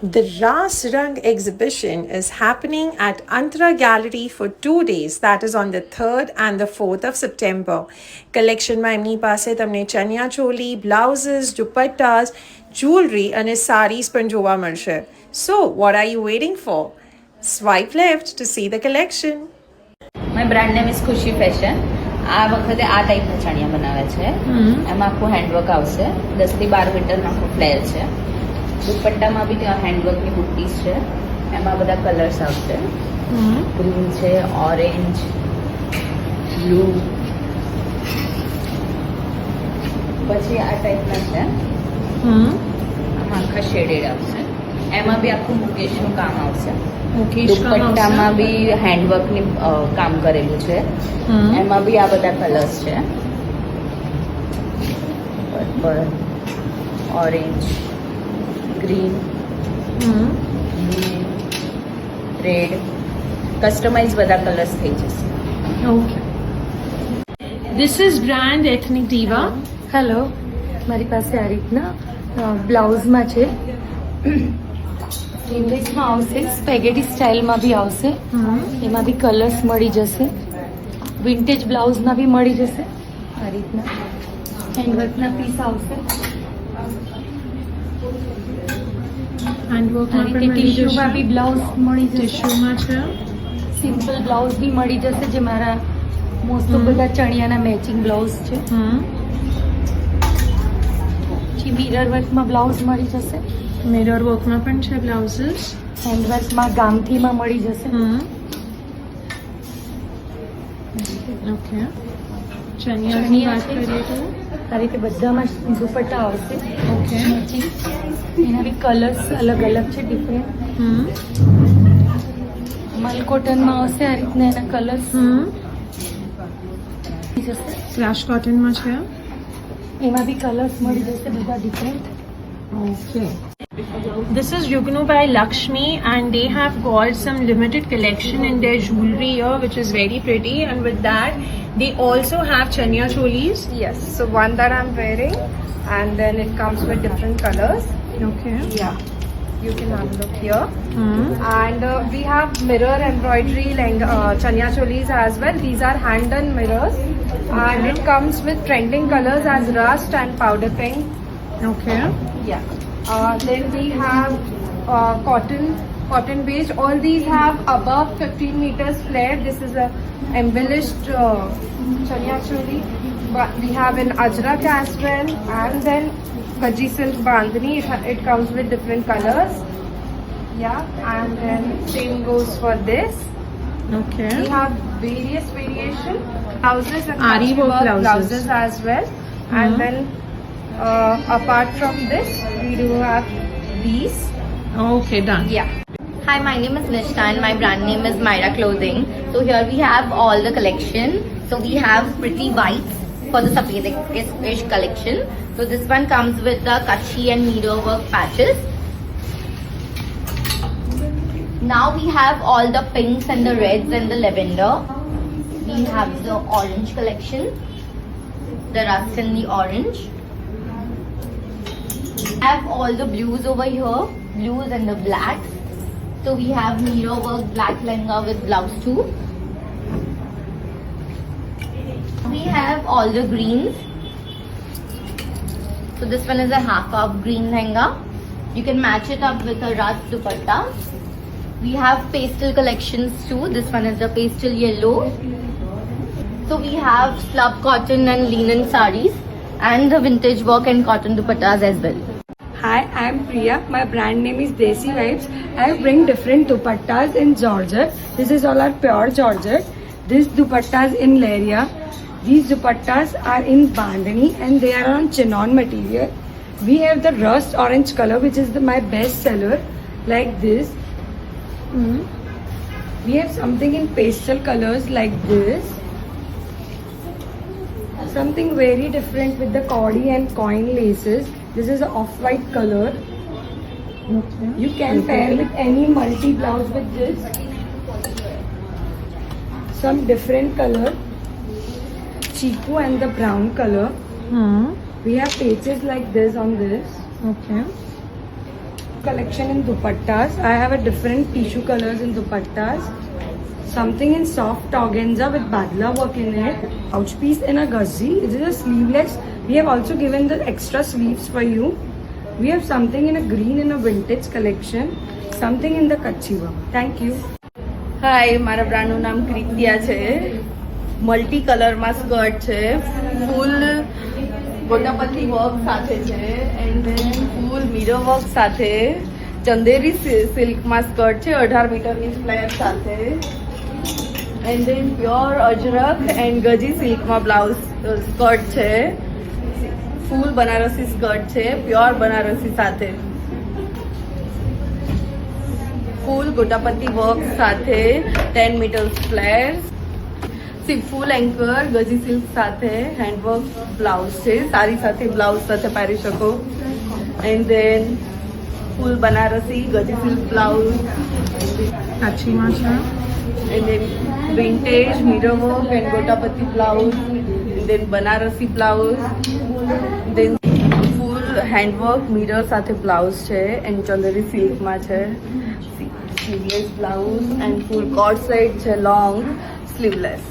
The Ras Rang exhibition is happening at Antara Gallery for 2 days, that is on the 3rd and the 4th of September. કલેક્શનમાં એમની પાસે તમને ચણિયા choli, blouses, દુપટ્ટાસ, jewellery અને saris પણ જોવા મળશે. So, what are you waiting for? Swipe left to see the collection. My brand name is ખુશી fashion. આ વખતે આ ટાઈપના ચણિયા બનાવે છે. એમાં આખું હેન્ડવર્ક આવશે. 10 થી 12 મીટરનો આખો ફ્લેર છે. દુપટ્ટામાં બી ત્યાં હેન્ડવર્કની બુટ્ટીસ છે. એમાં બધા કલર્સ આવશે. ગ્રીન છે, ઓરેન્જ, બ્લુ, પછી આ ટાઈપના છે. આમાં આખા શેડેડ આવશે. એમાં બી આખું મુકેશનું કામ આવશે. દુપટ્ટામાં બી હેન્ડવર્કની કામ કરેલું છે. એમાં બી આ બધા કલર્સ છે. Purple, orange, green, red, customise બધા કલર્સ થઈ જશે. Okay. This is brand Ethnic Diva. Hello, મારી પાસે આ રીતના બ્લાઉઝમાં છે. સ્લીવલેસમાં આવશે, સ્પેગેટી સ્ટાઇલમાં બી આવશે. એમાં બી કલર્સ મળી જશે. વિન્ટેજ બ્લાઉઝમાં બી મળી જશે. આ રીતના હેન્ડવર્કના પીસ આવશે. હેન્ડવર્કમાં પણ મળી ટીશ્યુમાં બી બ્લાઉઝ મળી જશે. ટિશ્યુમાં છે. સિમ્પલ બ્લાઉઝ બી મળી જશે, જે મારા મોસ્ટ ઓફ બધા ચણિયાના મેચિંગ બ્લાઉઝ છે. પછી મિરર વર્કમાં બ્લાઉઝ મળી જશે. મિરર વર્કમાં પણ છે બ્લાઉઝીસ. હેન્ડવર્કમાં ગામથીમાં મળી જશે. ઓકે. ચણિયાની વાત કરીએ તો આ રીતે બધામાં દુપટ્ટા આવશે. ઓકે. મેચિંગ. એના બી કલર્સ અલગ અલગ છે, ડિફરન્ટ. મલ કોટનમાં આવશે આ રીતના એના કલર્સ. ક્લાશ કોટનમાં છે. એમાં બી કલર્સ મળી જશે બધા different. Okay. This is Yugnu by Lakshmi, and they have got some limited collection in their jewelry here, which is very pretty. And with that, they also have chaniya cholis. Yes, so one that I'm wearing, and then it comes with different colors. Okay. Yeah, you can have a look here. And we have mirror embroidery chaniya cholis as well. These are hand done mirrors, and it comes with trending colors as rust and powder pink. Okay. Yeah. Then we have cotton beige. All these have above 15 meters flare. This is a embellished chaniya choli. But we have an ajrak as well, and then Kaji silk bandhani. It comes with different colors. Yeah, and then same goes for this. Okay. We have various variation blouses and Ari work patchwork blouses. as well. And then apart from this, we do have these. Okay, done. Yeah. Hi, my name is Nishta and my brand name is Myra Clothing. So here we have all the collection. So we have pretty whites for the Safed-ish collection. So this one comes with the Kachi and mirror work patches. Now we have all the pinks and the reds and the lavender. We have the orange collection, the rust and the orange. We have all the blues over here, blues and the blacks. So we have mirror work black lehenga with blouse too. We have all the greens. So this one is a half green lehenga. You can match it up with a rust dupatta. We have pastel collections too. This one is the pastel yellow. So we have slub cotton and linen sarees and the vintage work and cotton dupattas as well. Hi, I am Priya. My brand name is Desi Vibes. I bring different dupattas in Georgette. This is all our pure Georgette. This dupattas in Leria. These dupattas are in bandhani and they are on chinon material. We have the rust orange color, which is my best seller, like this. We have something in pastel colors like this. Something very different with the cordy and coin laces. This is an off-white color. Okay. You can pair with any multi blouse with this. Some different color. Chiku and the brown color. We have pages like this on this. Okay. collection in dupattas. I have a different tissue colors in dupattas. Something in soft organza with badla work in it. Pouch piece in a ghazi. It is a sleeveless. We have also given the extra sleeves for you. We have something in a green in a vintage collection. Something in the kachi work. Thank you. હાય, મારા બ્રાન્ડનું નામ કૃત્યા છે. Multi કલરમાં skirt છે, ફૂલ ગોટાપતિ work સાથે છે, and then full mirror work સાથે, ચંદેરી સિલ્કમાં સ્કર્ટ છે 18 મીટરની ફ્લેર સાથે, એન્ડ ધેન પ્યોર અજરક એન્ડ ગજી સિલ્કમાં બ્લાઉઝ સ્કર્ટ છે, ફૂલ બનારસી સ્કર્ટ છે પ્યોર બનારસી સાથે, ફૂલ ગોટાપતિ વર્ક સાથે 10 મીટર ફ્લેર્સ, ફૂલ એન્કર ગજી સિલ્ક સાથે હેન્ડવર્ક બ્લાઉઝ છે, સારી સાથે બ્લાઉઝ સાથે પહેરી શકો, એન્ડ ધેન ફૂલ બનારસી ગજી સિલ્ક બ્લાઉઝ, કાચીમાં છે. And then vintage mirror work and ગોટાપતિ blouse, and then Banarasi blouse, then full handwork mirror સાથે બ્લાઉઝ છે એન્ડ ચંદેરી સિલ્કમાં છે, sleeveless blouse and full coat set છે લોંગ સ્લીવલેસ.